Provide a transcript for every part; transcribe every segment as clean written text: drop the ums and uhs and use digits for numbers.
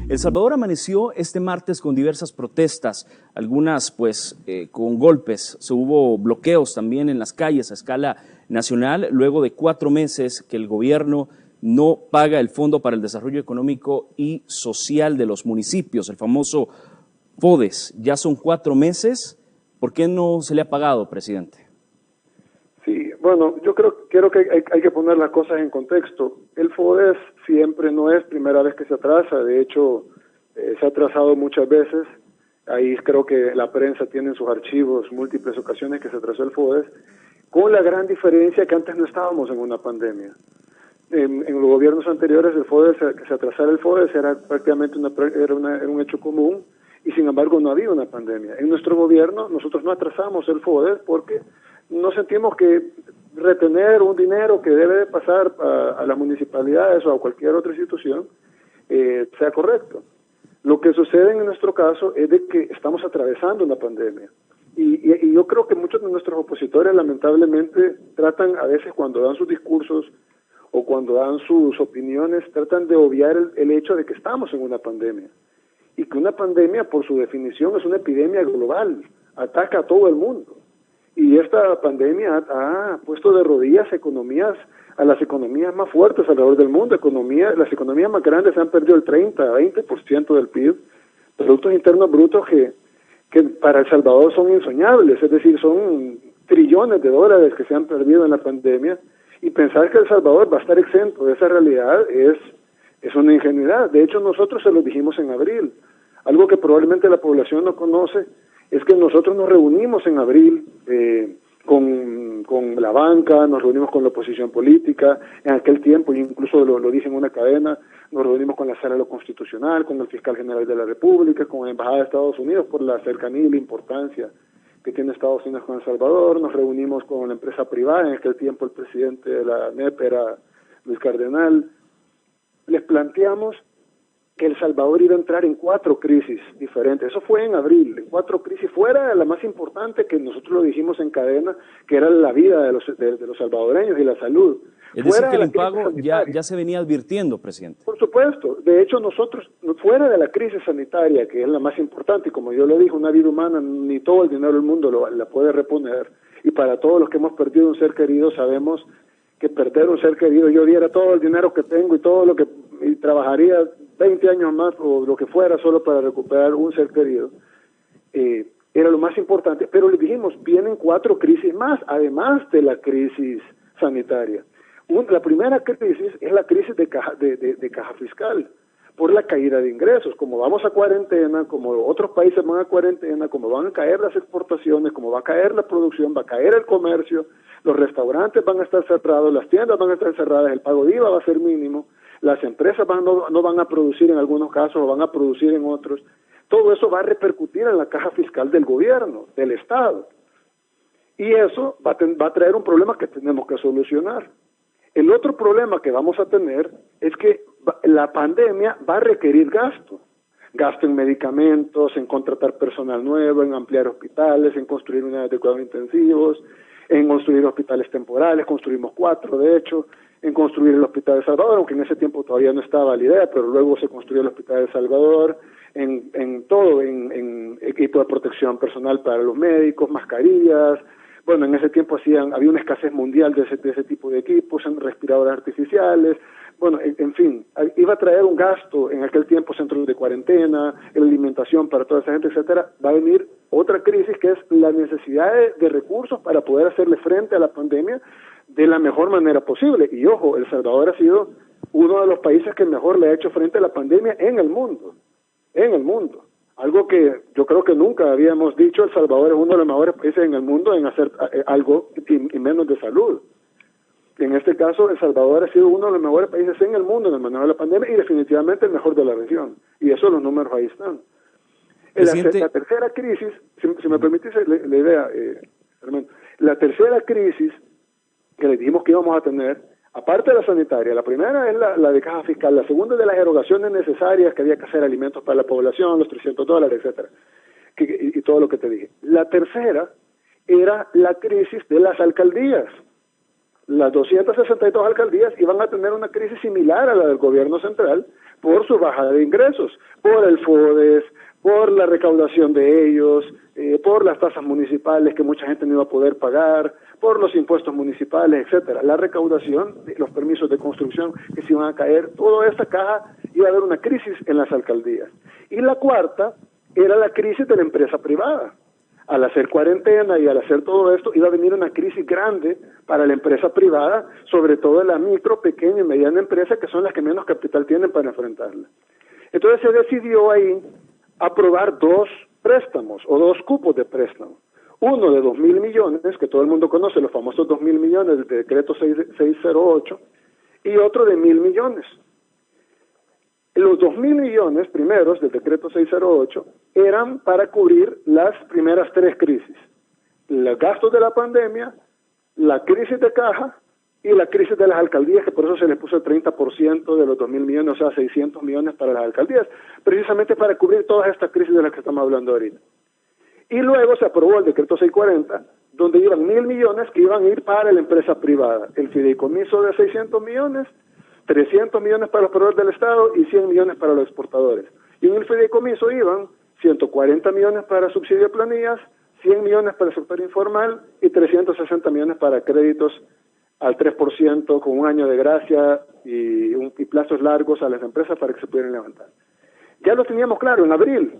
El Salvador amaneció este martes con diversas protestas, algunas pues con golpes. Hubo bloqueos también en las calles a escala nacional, luego de 4 meses que el gobierno no paga el Fondo para el Desarrollo Económico y Social de los municipios, el famoso FODES. Ya son 4 meses. ¿Por qué no se le ha pagado, presidente? Sí, bueno, yo creo que hay que poner las cosas en contexto. El FODES siempre no es primera vez que se atrasa, de hecho se ha atrasado muchas veces. Ahí creo que la prensa tiene en sus archivos múltiples ocasiones que se atrasó el FODES, con la gran diferencia que antes no estábamos en una pandemia. En los gobiernos anteriores el FODES, que se atrasara el FODES era prácticamente era un hecho común, y sin embargo no había una pandemia. En nuestro gobierno nosotros no atrasamos el FODES porque no sentimos que retener un dinero que debe de pasar a las municipalidades o a cualquier otra institución sea correcto. Lo que sucede en nuestro caso es de que estamos atravesando una pandemia. Y yo creo que muchos de nuestros opositores lamentablemente tratan a veces, cuando dan sus discursos o cuando dan sus opiniones, tratan de obviar el hecho de que estamos en una pandemia. Y que una pandemia, por su definición, es una epidemia global, ataca a todo el mundo. Y esta pandemia ha puesto de rodillas a las economías más fuertes alrededor del mundo. Las economías más grandes han perdido el 30-20% del PIB, Productos Internos Brutos que para El Salvador son insoñables, es decir, son trillones de dólares que se han perdido en la pandemia, y pensar que El Salvador va a estar exento de esa realidad es una ingenuidad. De hecho, nosotros se lo dijimos en abril. Algo que probablemente la población no conoce es que nosotros nos reunimos en abril con la banca, nos reunimos con la oposición política, en aquel tiempo, incluso lo dije en una cadena, nos reunimos con la Sala de lo Constitucional, con el Fiscal General de la República, con la Embajada de Estados Unidos por la cercanía y la importancia que tiene Estados Unidos con El Salvador. Nos reunimos con la empresa privada, en aquel tiempo el presidente de la NEP era Luis Cardenal. Les planteamos que El Salvador iba a entrar en 4 crisis diferentes. Eso fue en abril, en 4 crisis, fuera de la más importante, que nosotros lo dijimos en cadena, que era la vida de los salvadoreños y la salud. Es decir, que el impago ya se venía advirtiendo, presidente. Por supuesto. De hecho, nosotros, fuera de la crisis sanitaria, que es la más importante, y como yo lo dije, una vida humana, ni todo el dinero del mundo la puede reponer, y para todos los que hemos perdido un ser querido, sabemos que perder un ser querido, yo diera todo el dinero que tengo y todo lo que y trabajaría 20 años más o lo que fuera solo para recuperar un ser querido, era lo más importante. Pero le dijimos, vienen 4 crisis más, además de la crisis sanitaria. La primera crisis es la crisis de caja fiscal, por la caída de ingresos. Como vamos a cuarentena, como otros países van a cuarentena, como van a caer las exportaciones, como va a caer la producción, va a caer el comercio, los restaurantes van a estar cerrados, las tiendas van a estar cerradas, el pago de IVA va a ser mínimo, las empresas no van a producir en algunos casos o van a producir en otros. Todo eso va a repercutir en la caja fiscal del gobierno, del Estado. Y eso va a traer un problema que tenemos que solucionar. El otro problema que vamos a tener es que la pandemia va a requerir gasto en medicamentos, en contratar personal nuevo, en ampliar hospitales, en construir unidades de cuidados intensivos, en construir hospitales temporales. Construimos 4, de hecho, en construir el Hospital de Salvador, aunque en ese tiempo todavía no estaba la idea, pero luego se construyó el Hospital de Salvador, en todo, en equipo de protección personal para los médicos, mascarillas. Bueno, en ese tiempo había una escasez mundial de ese tipo de equipos, en respiradores artificiales. Bueno, en fin, iba a traer un gasto en aquel tiempo, centros de cuarentena, alimentación para toda esa gente, etcétera. Va a venir otra crisis que es la necesidad de recursos para poder hacerle frente a la pandemia de la mejor manera posible. Y ojo, El Salvador ha sido uno de los países que mejor le ha hecho frente a la pandemia en el mundo. Algo que yo creo que nunca habíamos dicho. El Salvador es uno de los mejores países en el mundo en hacer algo y menos de salud. En este caso, El Salvador ha sido uno de los mejores países en el mundo en el manejo de la pandemia y definitivamente el mejor de la región. Y eso, los números ahí están. La tercera crisis, si me permitís la idea, Armando, la tercera crisis que le dijimos que íbamos a tener, aparte de la sanitaria, la primera es la de caja fiscal, la segunda es de las erogaciones necesarias que había que hacer alimentos para la población, los $300, etcétera, y todo lo que te dije. La tercera era la crisis de las alcaldías. Las 262 alcaldías iban a tener una crisis similar a la del gobierno central por su bajada de ingresos, por el FODES, por la recaudación de ellos, por las tasas municipales que mucha gente no iba a poder pagar, por los impuestos municipales, etcétera. La recaudación, los permisos de construcción que se iban a caer, toda esta caja iba a haber una crisis en las alcaldías. Y la cuarta era la crisis de la empresa privada. Al hacer cuarentena y al hacer todo esto, iba a venir una crisis grande para la empresa privada, sobre todo la micro, pequeña y mediana empresa, que son las que menos capital tienen para enfrentarla. Entonces se decidió ahí aprobar 2 préstamos o 2 cupos de préstamo. Uno de 2.000 millones, que todo el mundo conoce, los famosos 2.000 millones del decreto 608, y otro de 1.000 millones. Los 2.000 millones primeros del decreto 608 eran para cubrir las primeras 3 crisis: los gastos de la pandemia, la crisis de caja y la crisis de las alcaldías, que por eso se les puso el 30% de los 2.000 millones, o sea, 600 millones para las alcaldías, precisamente para cubrir todas estas crisis de las que estamos hablando ahorita. Y luego se aprobó el decreto 640, donde iban 1.000 millones que iban a ir para la empresa privada, el fideicomiso de 600 millones, 300 millones para los proveedores del Estado y 100 millones para los exportadores. Y en el fideicomiso iban 140 millones para subsidio de planillas, 100 millones para el sector informal y 360 millones para créditos al 3% con un año de gracia y plazos largos a las empresas para que se pudieran levantar. Ya lo teníamos claro en abril.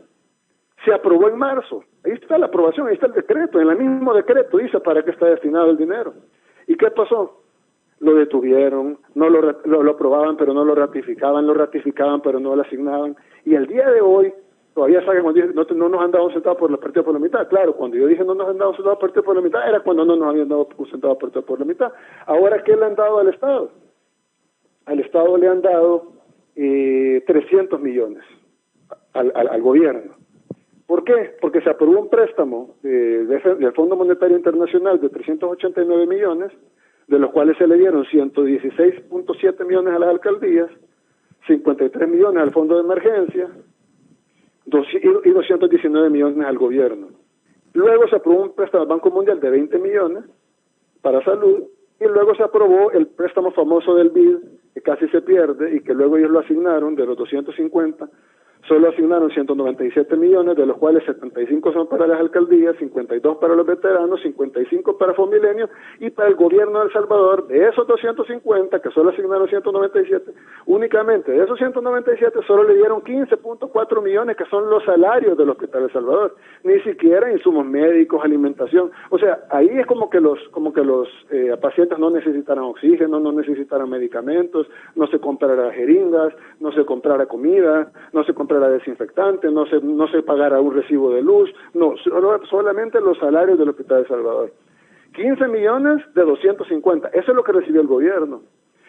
Se aprobó en marzo. Ahí está la aprobación, ahí está el decreto. En el mismo decreto dice para qué está destinado el dinero. ¿Y qué pasó? Lo detuvieron, no lo aprobaban pero no lo ratificaban pero no lo asignaban. Y el día de hoy, todavía saben, no nos han dado un centavo por la partida por la mitad. Claro, cuando yo dije no nos han dado un centavo por la partida por la mitad, era cuando no nos habían dado un centavo por partida por la mitad. Ahora, ¿qué le han dado al Estado? Al Estado le han dado 300 millones al gobierno. ¿Por qué? Porque se aprobó un préstamo del Fondo Monetario Internacional de 389 millones, de los cuales se le dieron 116.7 millones a las alcaldías, 53 millones al Fondo de Emergencia y 219 millones al gobierno. Luego se aprobó un préstamo al Banco Mundial de 20 millones para salud, y luego se aprobó el préstamo famoso del BID, que casi se pierde y que luego ellos lo asignaron, de los 250, solo asignaron 197 millones, de los cuales 75 son para las alcaldías, 52 para los veteranos, 55 para Fomilenio, y para el gobierno de El Salvador, de esos 250, que solo asignaron 197, únicamente de esos 197 solo le dieron 15.4 millones, que son los salarios del Hospital de El Salvador, ni siquiera insumos médicos, alimentación. O sea, ahí es como que los pacientes no necesitaran oxígeno, no necesitaran medicamentos, no se comprara jeringas, no se comprara comida, no se comprara desinfectante, no se pagara un recibo de luz, no, solamente los salarios del Hospital de El Salvador. 15 millones de 250, eso es lo que recibió el gobierno.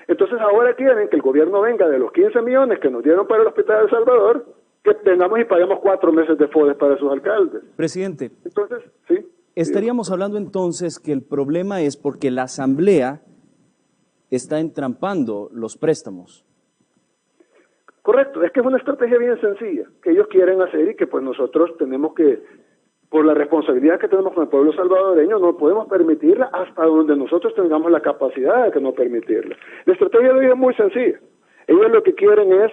Entonces ahora quieren que el gobierno venga de los 15 millones que nos dieron para el Hospital de El Salvador, que tengamos y paguemos 4 meses de FODES para sus alcaldes. Presidente, entonces, sí. Estaríamos hablando entonces que el problema es porque la Asamblea está entrampando los préstamos. Correcto, es que es una estrategia bien sencilla que ellos quieren hacer y que pues nosotros tenemos que por la responsabilidad que tenemos con el pueblo salvadoreño, no podemos permitirla hasta donde nosotros tengamos la capacidad de no permitirla. La estrategia de ellos es muy sencilla. Ellos lo que quieren es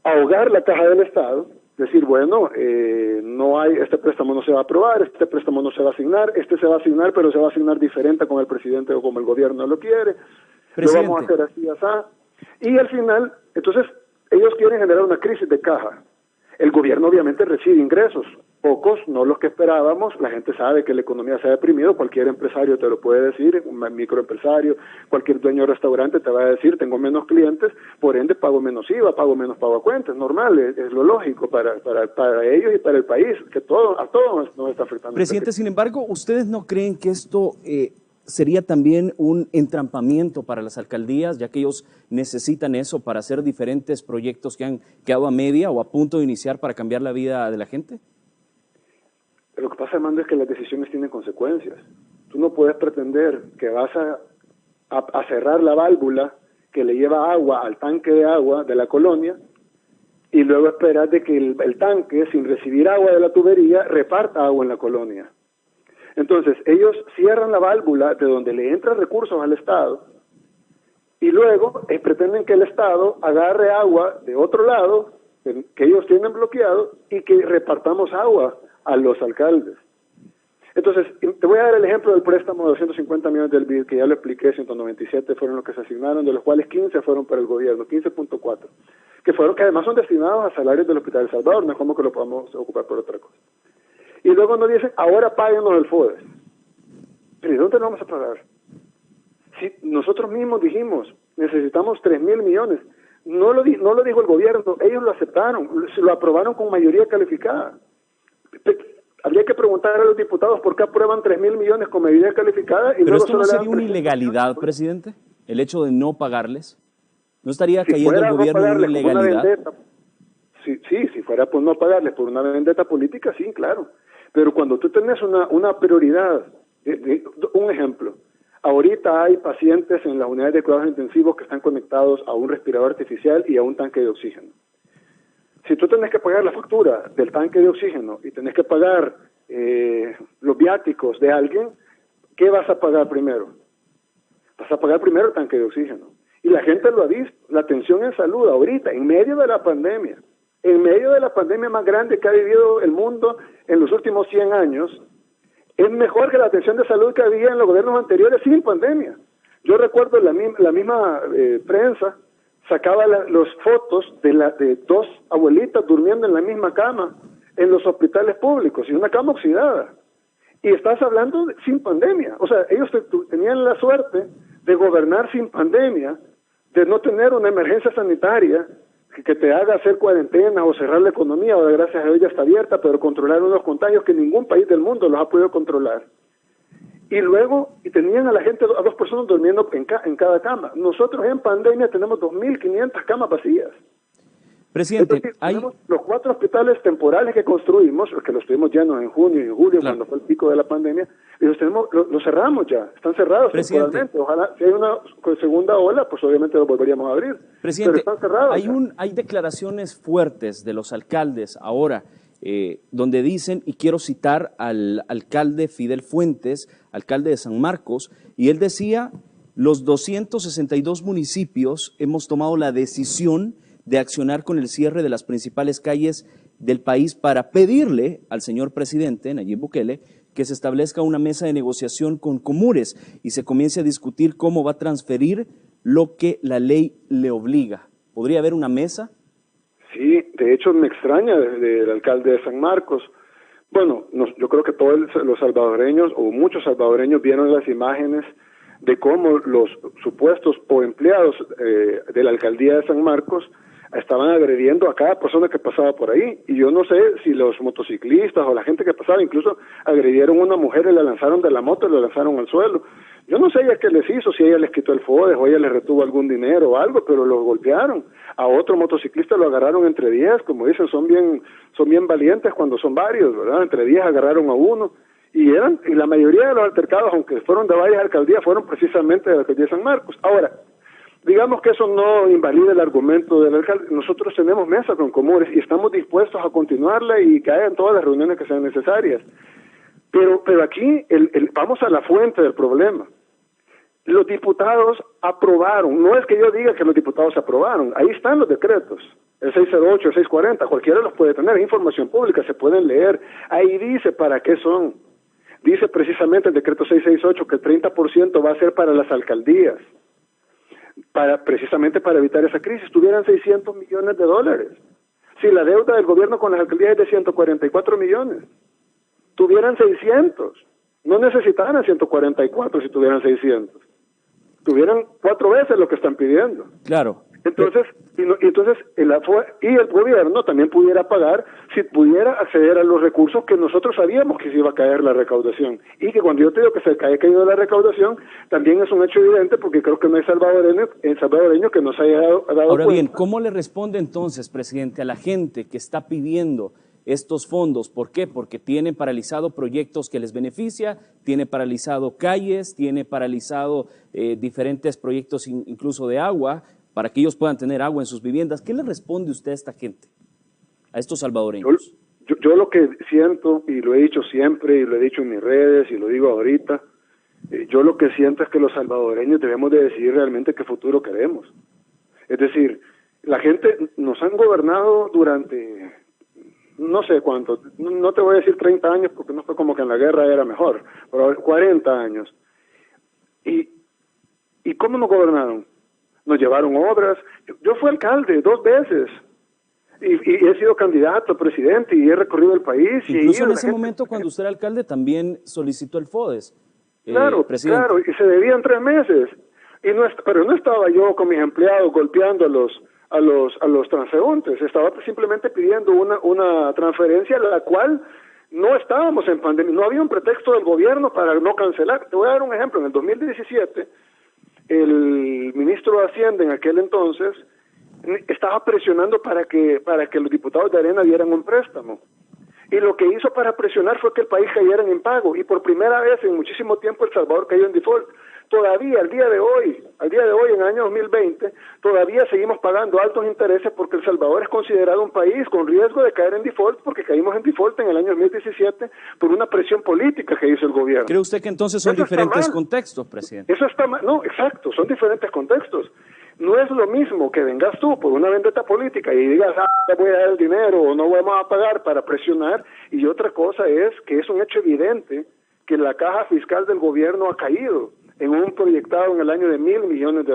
ahogar la caja del Estado, decir, bueno, no hay, este préstamo no se va a aprobar, este préstamo no se va a asignar, este se va a asignar, pero se va a asignar diferente como el presidente o como el gobierno lo quiere, Presidente. lo vamos a hacer así, así. Y al final, entonces, ellos quieren generar una crisis de caja. El gobierno obviamente recibe ingresos, pocos, no los que esperábamos. La gente sabe que la economía se ha deprimido, cualquier empresario te lo puede decir, un microempresario, cualquier dueño de restaurante te va a decir, tengo menos clientes, por ende pago menos IVA, pago menos pago a cuentas, normal, es lo lógico para ellos y para el país, que a todos nos está afectando. Presidente, sin embargo, ¿ustedes no creen que esto sería también un entrampamiento para las alcaldías, ya que ellos necesitan eso para hacer diferentes proyectos que han quedado a media o a punto de iniciar para cambiar la vida de la gente? Lo que pasa, Armando, es que las decisiones tienen consecuencias. Tú no puedes pretender que vas a cerrar la válvula que le lleva agua al tanque de agua de la colonia y luego esperar de que el tanque, sin recibir agua de la tubería, reparta agua en la colonia. Entonces, ellos cierran la válvula de donde le entran recursos al Estado y luego pretenden que el Estado agarre agua de otro lado, que ellos tienen bloqueado, y que repartamos agua a los alcaldes. Entonces, te voy a dar el ejemplo del préstamo de 250 millones del BID, que ya lo expliqué, 197 fueron los que se asignaron, de los cuales 15 fueron para el gobierno, 15.4, que además son destinados a salarios del Hospital de Salvador, no es como que lo podamos ocupar por otra cosa. Y luego nos dicen, ahora páguenos el FODES. ¿Pero de dónde lo vamos a pagar? Si nosotros mismos dijimos, necesitamos 3.000 millones, no lo dijo el gobierno, ellos lo aceptaron, lo aprobaron con mayoría calificada. Habría que preguntar a los diputados por qué aprueban 3.000 millones con mayoría calificada. ¿Pero esto no sería una ilegalidad, presidente? ¿El hecho de no pagarles? ¿No estaría cayendo el gobierno en una ilegalidad? Si fuera por no pagarles por una vendetta política, sí, claro. Pero cuando tú tenés una prioridad, un ejemplo, ahorita hay pacientes en las unidades de cuidados intensivos que están conectados a un respirador artificial y a un tanque de oxígeno. Si tú tenés que pagar la factura del tanque de oxígeno y tenés que pagar los viáticos de alguien, ¿qué vas a pagar primero? Vas a pagar primero el tanque de oxígeno. Y la gente lo ha visto, la atención en salud ahorita, en medio de la pandemia más grande que ha vivido el mundo en los últimos 100 años, es mejor que la atención de salud que había en los gobiernos anteriores sin pandemia. Yo recuerdo la misma prensa sacaba las fotos de dos abuelitas durmiendo en la misma cama en los hospitales públicos, y una cama oxidada. Y estás hablando sin pandemia. O sea, ellos tenían la suerte de gobernar sin pandemia, de no tener una emergencia sanitaria que te haga hacer cuarentena o cerrar la economía, ahora gracias a Dios ya está abierta, pero controlar unos contagios que ningún país del mundo los ha podido controlar. Y luego, tenían a la gente, a dos personas durmiendo en cada cama. Nosotros en pandemia tenemos 2.500 camas vacías. Presidente, entonces, tenemos los 4 hospitales temporales que construimos, que los tuvimos llenos en junio y en julio, cuando fue el pico de la pandemia, y los cerramos ya, están cerrados temporalmente. Ojalá, si hay una segunda ola, pues obviamente los volveríamos a abrir. Presidente, pero están cerrados hay declaraciones fuertes de los alcaldes ahora, donde dicen, y quiero citar al alcalde Fidel Fuentes, alcalde de San Marcos, y él decía, los 262 municipios hemos tomado la decisión de accionar con el cierre de las principales calles del país para pedirle al señor presidente, Nayib Bukele, que se establezca una mesa de negociación con Comures y se comience a discutir cómo va a transferir lo que la ley le obliga. ¿Podría haber una mesa? Sí, de hecho me extraña del alcalde de San Marcos. Bueno, yo creo que todos los salvadoreños o muchos salvadoreños vieron las imágenes de cómo los supuestos o empleados de la alcaldía de San Marcos estaban agrediendo a cada persona que pasaba por ahí. Y yo no sé si los motociclistas o la gente que pasaba, incluso agredieron a una mujer y la lanzaron de la moto y la lanzaron al suelo. Yo no sé ella qué les hizo, si ella les quitó el FODES o ella les retuvo algún dinero o algo, pero lo golpearon. A otro motociclista lo agarraron entre 10, como dicen, son bien valientes cuando son varios, ¿verdad? Entre 10 agarraron a uno. Y la mayoría de los altercados, aunque fueron de varias alcaldías, fueron precisamente de la alcaldía de San Marcos. Ahora, digamos que eso no invalida el argumento del alcalde. Nosotros tenemos mesa con Comures y estamos dispuestos a continuarla y que hagan todas las reuniones que sean necesarias. Pero aquí vamos a la fuente del problema. Los diputados aprobaron, no es que yo diga que los diputados aprobaron, ahí están los decretos, el 608, el 640, cualquiera los puede tener, es información pública, se pueden leer, ahí dice para qué son. Dice precisamente el decreto 668 que el 30% va a ser para las alcaldías, precisamente para evitar esa crisis. Tuvieran 600 millones de dólares. Si la deuda del gobierno con las alcaldías es de 144 millones, tuvieran 600. No necesitaran 144 si tuvieran 600. Tuvieran 4 veces lo que están pidiendo. Claro. Entonces, el gobierno también pudiera pagar si pudiera acceder a los recursos que nosotros sabíamos que se iba a caer la recaudación. Y que cuando yo te digo que se haya caído la recaudación, también es un hecho evidente porque creo que no hay salvadoreño que nos haya dado Ahora cuenta. bien, ¿cómo le responde entonces, presidente, a la gente que está pidiendo estos fondos? ¿Por qué? Porque tiene paralizado proyectos que les beneficia, tiene paralizado calles, tiene paralizado diferentes proyectos incluso de agua, para que ellos puedan tener agua en sus viviendas. ¿Qué le responde usted a esta gente, a estos salvadoreños? Yo lo que siento, y lo he dicho siempre, y lo he dicho en mis redes, y lo digo ahorita, yo lo que siento es que los salvadoreños debemos de decidir realmente qué futuro queremos. Es decir, la gente nos han gobernado durante no sé cuánto, no te voy a decir 30 años porque no fue como que en la guerra era mejor, pero 40 años. ¿Y cómo nos gobernaron? Nos llevaron obras. Yo fui alcalde 2 veces y he sido candidato a presidente y he recorrido el país. Incluso en ese momento, cuando usted era alcalde, también solicitó el FODES. Claro, claro, y se debían 3 meses. Pero no estaba yo con mis empleados golpeando a los transeúntes, estaba simplemente pidiendo una transferencia a la cual no estábamos en pandemia, no había un pretexto del gobierno para no cancelar. Te voy a dar un ejemplo, en el 2017 el ministro de Hacienda en aquel entonces estaba presionando para que los diputados de Arena dieran un préstamo. Y lo que hizo para presionar fue que el país cayera en impago. Y por primera vez en muchísimo tiempo El Salvador cayó en default. Todavía, al día de hoy, en el año 2020, todavía seguimos pagando altos intereses porque El Salvador es considerado un país con riesgo de caer en default porque caímos en default en el año 2017 por una presión política que hizo el gobierno. ¿Cree usted que entonces son diferentes contextos, presidente? Eso está mal. No, exacto, son diferentes contextos. No es lo mismo que vengas tú por una vendetta política y digas, te voy a dar el dinero o no vamos a pagar para presionar, y otra cosa es que es un hecho evidente que la caja fiscal del gobierno ha caído en un proyectado en el año de $1,000 millones.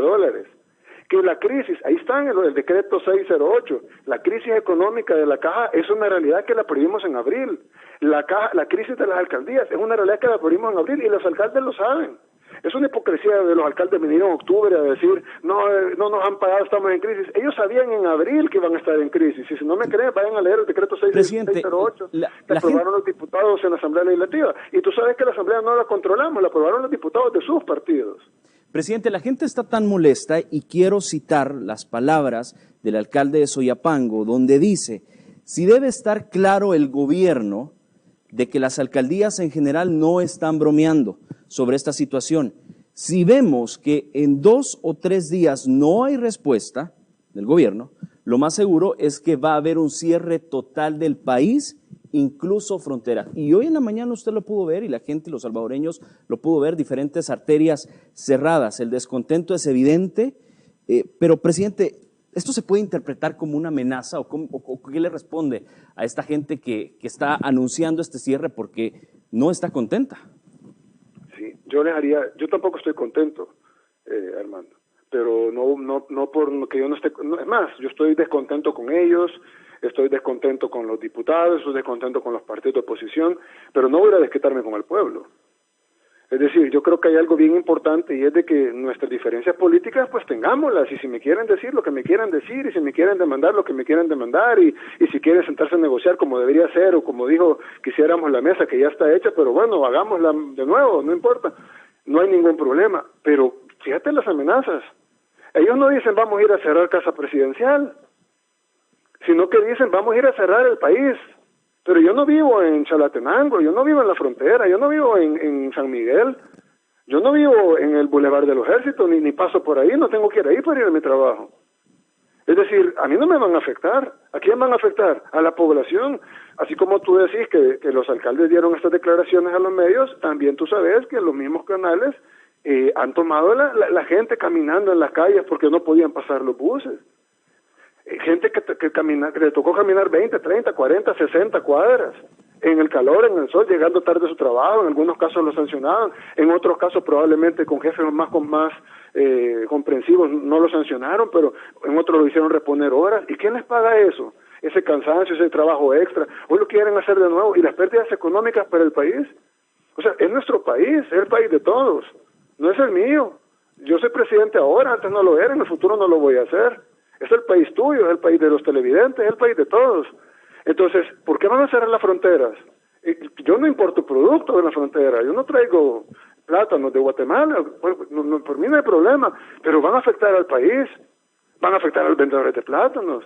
Que la crisis, ahí está en el decreto 608, la crisis económica de la caja es una realidad que la previmos en abril. La crisis de las alcaldías es una realidad que la previmos en abril y los alcaldes lo saben. Es una hipocresía de los alcaldes venir en octubre a decir, no nos han pagado, estamos en crisis. Ellos sabían en abril que iban a estar en crisis. Y si no me creen, vayan a leer el decreto 608 que aprobaron los diputados en la Asamblea Legislativa. Y tú sabes que la Asamblea no la controlamos, la aprobaron los diputados de sus partidos. Presidente, la gente está tan molesta y quiero citar las palabras del alcalde de Soyapango, donde dice, si debe estar claro el gobierno de que las alcaldías en general no están bromeando sobre esta situación. Si vemos que en 2 o 3 días no hay respuesta del gobierno, lo más seguro es que va a haber un cierre total del país, incluso frontera. Y hoy en la mañana usted lo pudo ver y la gente, los salvadoreños, lo pudo ver, diferentes arterias cerradas. El descontento es evidente, pero presidente, ¿esto se puede interpretar como una amenaza o qué le responde a esta gente que está anunciando este cierre porque no está contenta? Sí, yo tampoco estoy contento, Armando, pero no por que yo no esté, es más, yo estoy descontento con ellos, estoy descontento con los diputados, estoy descontento con los partidos de oposición, pero no voy a desquitarme con el pueblo. Es decir, yo creo que hay algo bien importante y es de que nuestras diferencias políticas pues tengámoslas, y si me quieren decir lo que me quieran decir, y si me quieren demandar lo que me quieran demandar, y si quieren sentarse a negociar como debería ser, o como dijo, quisiéramos la mesa que ya está hecha, pero bueno, hagámosla de nuevo, no importa, no hay ningún problema. Pero fíjate las amenazas, ellos no dicen vamos a ir a cerrar Casa Presidencial, sino que dicen vamos a ir a cerrar el país. Pero yo no vivo en Chalatenango, yo no vivo en la frontera, yo no vivo en San Miguel, yo no vivo en el Boulevard del Ejército, ni paso por ahí, no tengo que ir ahí para ir a mi trabajo. Es decir, a mí no me van a afectar. ¿A quién van a afectar? A la población. Así como tú decís que los alcaldes dieron estas declaraciones a los medios, también tú sabes que los mismos canales han tomado la gente caminando en las calles porque no podían pasar los buses. Gente que le tocó caminar 20, 30, 40, 60 cuadras en el calor, en el sol, llegando tarde a su trabajo. En algunos casos lo sancionaban, en otros casos probablemente con jefes más comprensivos no lo sancionaron, pero en otros lo hicieron reponer horas. ¿Y quién les paga eso? Ese cansancio, ese trabajo extra. Hoy lo quieren hacer de nuevo. ¿Y las pérdidas económicas para el país? O sea, es nuestro país, es el país de todos, no es el mío. Yo soy presidente ahora, antes no lo era, en el futuro no lo voy a hacer. Es el país tuyo, es el país de los televidentes, es el país de todos. Entonces, ¿por qué van a cerrar las fronteras? Yo no importo productos de la frontera, yo no traigo plátanos de Guatemala, por mí no hay problema, pero van a afectar al país, van a afectar a los vendedores de plátanos,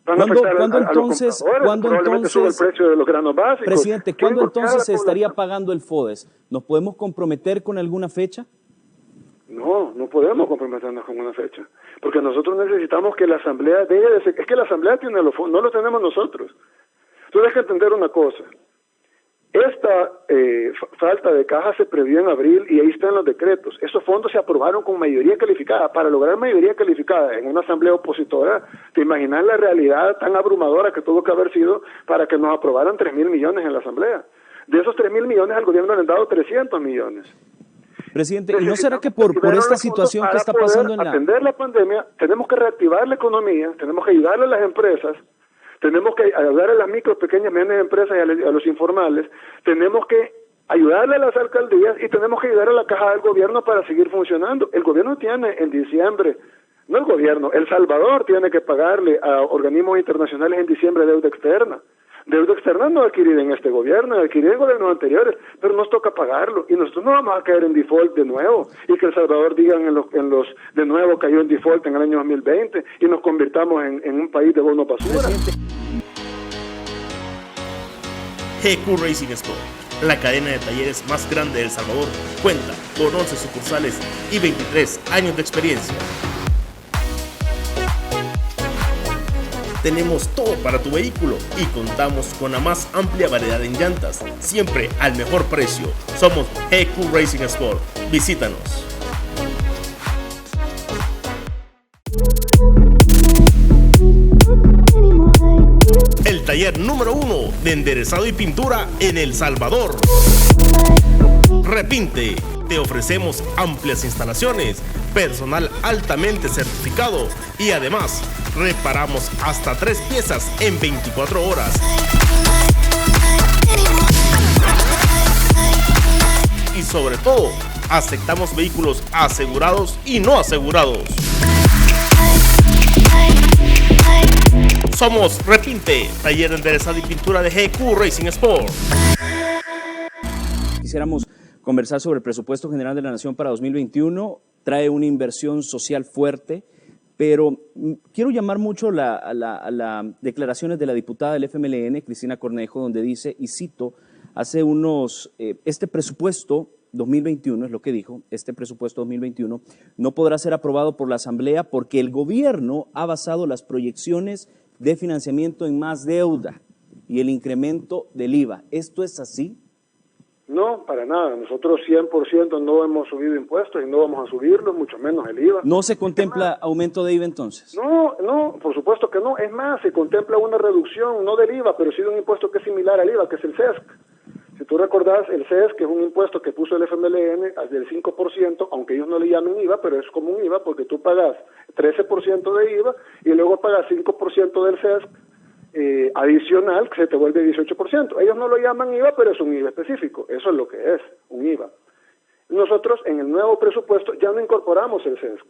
van a afectar a los compradores, probablemente sube el precio de los granos básicos. Presidente, ¿cuándo entonces se estaría pagando el FODES? ¿Nos podemos comprometer con alguna fecha? No, no podemos comprometernos con una fecha, porque nosotros necesitamos que la Asamblea deje de ser, es que la Asamblea tiene los fondos, no los tenemos nosotros. Tú tienes que entender una cosa, esta falta de caja se previó en abril y ahí están los decretos. Esos fondos se aprobaron con mayoría calificada. Para lograr mayoría calificada en una asamblea opositora, ¿te imaginas la realidad tan abrumadora que tuvo que haber sido para que nos aprobaran 3.000 millones en la asamblea? De esos 3.000 millones al gobierno le han dado 300 millones. Presidente, ¿y no será que por esta situación que está pasando en atender la pandemia, tenemos que reactivar la economía, tenemos que ayudarle a las empresas, tenemos que ayudar a las micro, pequeñas, medianas empresas y a los informales, tenemos que ayudarle a las alcaldías y tenemos que ayudar a la caja del gobierno para seguir funcionando? El gobierno tiene en diciembre, no el gobierno, El Salvador tiene que pagarle a organismos internacionales en diciembre deuda externa. Deuda externa no adquirida en este gobierno, adquirida en gobiernos anteriores, pero nos toca pagarlo y nosotros no vamos a caer en default de nuevo y que El Salvador digan de nuevo cayó en default en el año 2020 y nos convirtamos en un país de bonos basura. GQ Racing Sport, la cadena de talleres más grande de El Salvador, cuenta con 11 sucursales y 23 años de experiencia. Tenemos todo para tu vehículo y contamos con la más amplia variedad en llantas, siempre al mejor precio. Somos GQ Racing Sport. Visítanos. El taller número 1 de enderezado y pintura en El Salvador. Repinte. Te ofrecemos amplias instalaciones, personal altamente certificado y además reparamos hasta 3 piezas en 24 horas. Y sobre todo, aceptamos vehículos asegurados y no asegurados. Somos Repinte, taller de enderezado y pintura de GQ Racing Sport. Quisiéramos conversar sobre el presupuesto general de la Nación para 2021. Trae una inversión social fuerte, pero quiero llamar mucho a las declaraciones de la diputada del FMLN, Cristina Cornejo, donde dice, y cito, este presupuesto 2021, es lo que dijo, este presupuesto 2021 no podrá ser aprobado por la Asamblea porque el gobierno ha basado las proyecciones de financiamiento en más deuda y el incremento del IVA. ¿Esto es así? No, para nada. Nosotros 100% no hemos subido impuestos y no vamos a subirlos, mucho menos el IVA. ¿No se contempla aumento de IVA entonces? No, por supuesto que no. Es más, se contempla una reducción, no del IVA, pero sí de un impuesto que es similar al IVA, que es el CESC. Si tú recordás, el CESC, que es un impuesto que puso el FMLN del 5%, aunque ellos no le llamen IVA, pero es como un IVA porque tú pagas 13% de IVA y luego pagas 5% del CESC, adicional, que se te vuelve 18%. Ellos no lo llaman IVA, pero es un IVA específico. Eso es lo que es, un IVA. Nosotros en el nuevo presupuesto ya no incorporamos el CESC.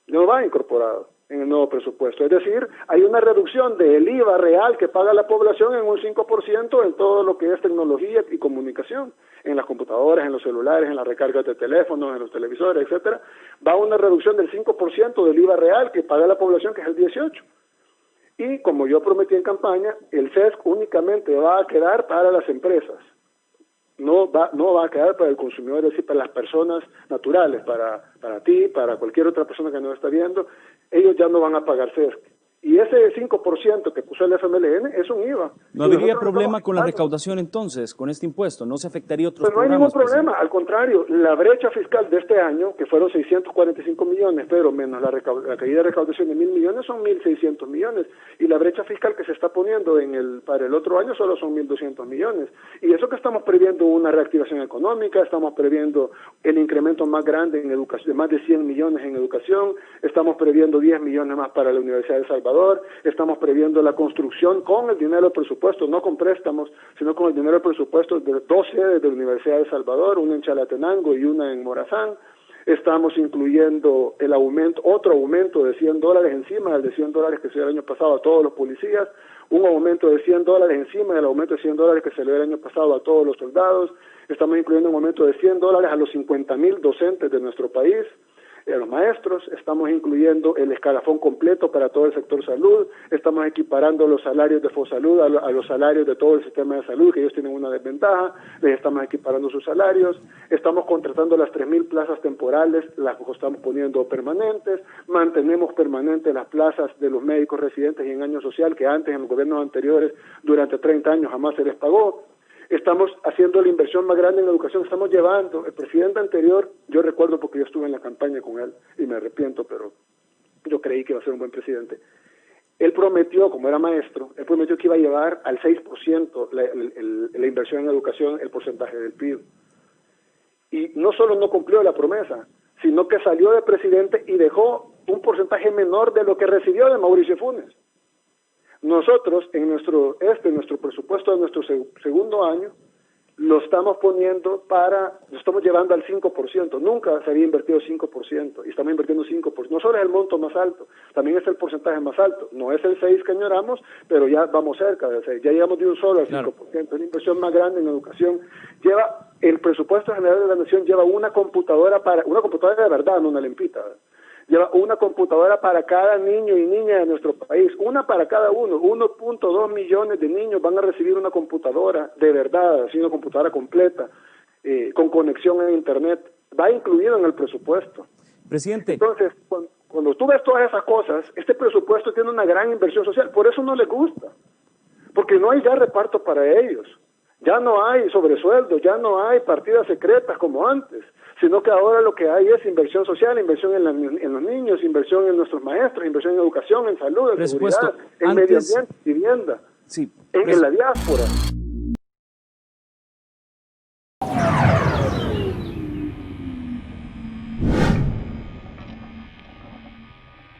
No va incorporado en el nuevo presupuesto. Es decir, hay una reducción del IVA real que paga la población en un 5% en todo lo que es tecnología y comunicación, en las computadoras, en los celulares, en las recargas de teléfonos, en los televisores, etcétera. Va una reducción del 5% del IVA real que paga la población, que es el 18%. Y como yo prometí en campaña, el CESC únicamente va a quedar para las empresas, no va a quedar para el consumidor, es decir, para las personas naturales, para ti, para cualquier otra persona que nos está viendo. Ellos ya no van a pagar CESC. Y ese 5% que puso el FMLN es un IVA. ¿No habría problema con la recaudación entonces, con este impuesto? ¿No se afectaría otros programas? No hay ningún problema, al contrario, la brecha fiscal de este año, que fueron 645 millones, pero menos la caída de recaudación de 1.000 millones, son 1.600 millones. Y la brecha fiscal que se está poniendo para el otro año solo son 1.200 millones. Y eso que estamos previendo una reactivación económica, estamos previendo el incremento más grande en educación, de más de 100 millones en educación, estamos previendo 10 millones más para la Universidad de El Salvador, estamos previendo la construcción con el dinero del presupuesto, no con préstamos, sino con el dinero del presupuesto de 2 sedes de la Universidad de El Salvador, una en Chalatenango y una en Morazán. Estamos incluyendo otro aumento de $100 encima del de $100 que se dio el año pasado a todos los policías, un aumento de $100 encima del aumento de $100 que se le dio el año pasado a todos los soldados. Estamos incluyendo un aumento de $100 a los 50,000 docentes de nuestro país, a los maestros. Estamos incluyendo el escalafón completo para todo el sector salud, estamos equiparando los salarios de Fosalud a los salarios de todo el sistema de salud, que ellos tienen una desventaja, les estamos equiparando sus salarios, estamos contratando las 3,000 plazas temporales, las estamos poniendo permanentes, mantenemos permanentes las plazas de los médicos residentes y en año social, que antes en los gobiernos anteriores durante 30 años jamás se les pagó. Estamos haciendo la inversión más grande en educación, estamos llevando, el presidente anterior, yo recuerdo porque yo estuve en la campaña con él y me arrepiento, pero yo creí que iba a ser un buen presidente. Él prometió, como era maestro, él prometió que iba a llevar al 6% la inversión en educación, el porcentaje del PIB. Y no solo no cumplió la promesa, sino que salió de presidente y dejó un porcentaje menor de lo que recibió de Mauricio Funes. Nosotros, en nuestro presupuesto de nuestro segundo año, lo estamos llevando al 5%. Nunca se había invertido 5%, y estamos invirtiendo 5%. No solo es el monto más alto, también es el porcentaje más alto. No es el 6% que añoramos, pero ya vamos cerca del 6%. Ya llegamos de un solo al 5%. Es la inversión más grande en educación. El presupuesto general de la nación lleva una computadora de verdad, no una lempita, ¿verdad? Lleva una computadora para cada niño y niña de nuestro país, una para cada uno. 1.2 millones de niños van a recibir una computadora de verdad, así una computadora completa, con conexión a internet. Va incluido en el presupuesto. Presidente. Entonces, cuando tú ves todas esas cosas, este presupuesto tiene una gran inversión social, por eso no le gusta, porque no hay ya reparto para ellos. Ya no hay sobresueldos, ya no hay partidas secretas como antes, sino que ahora lo que hay es inversión social, inversión en los niños, inversión en nuestros maestros, inversión en educación, en salud, en seguridad, en medio ambiente, vivienda, en la diáspora.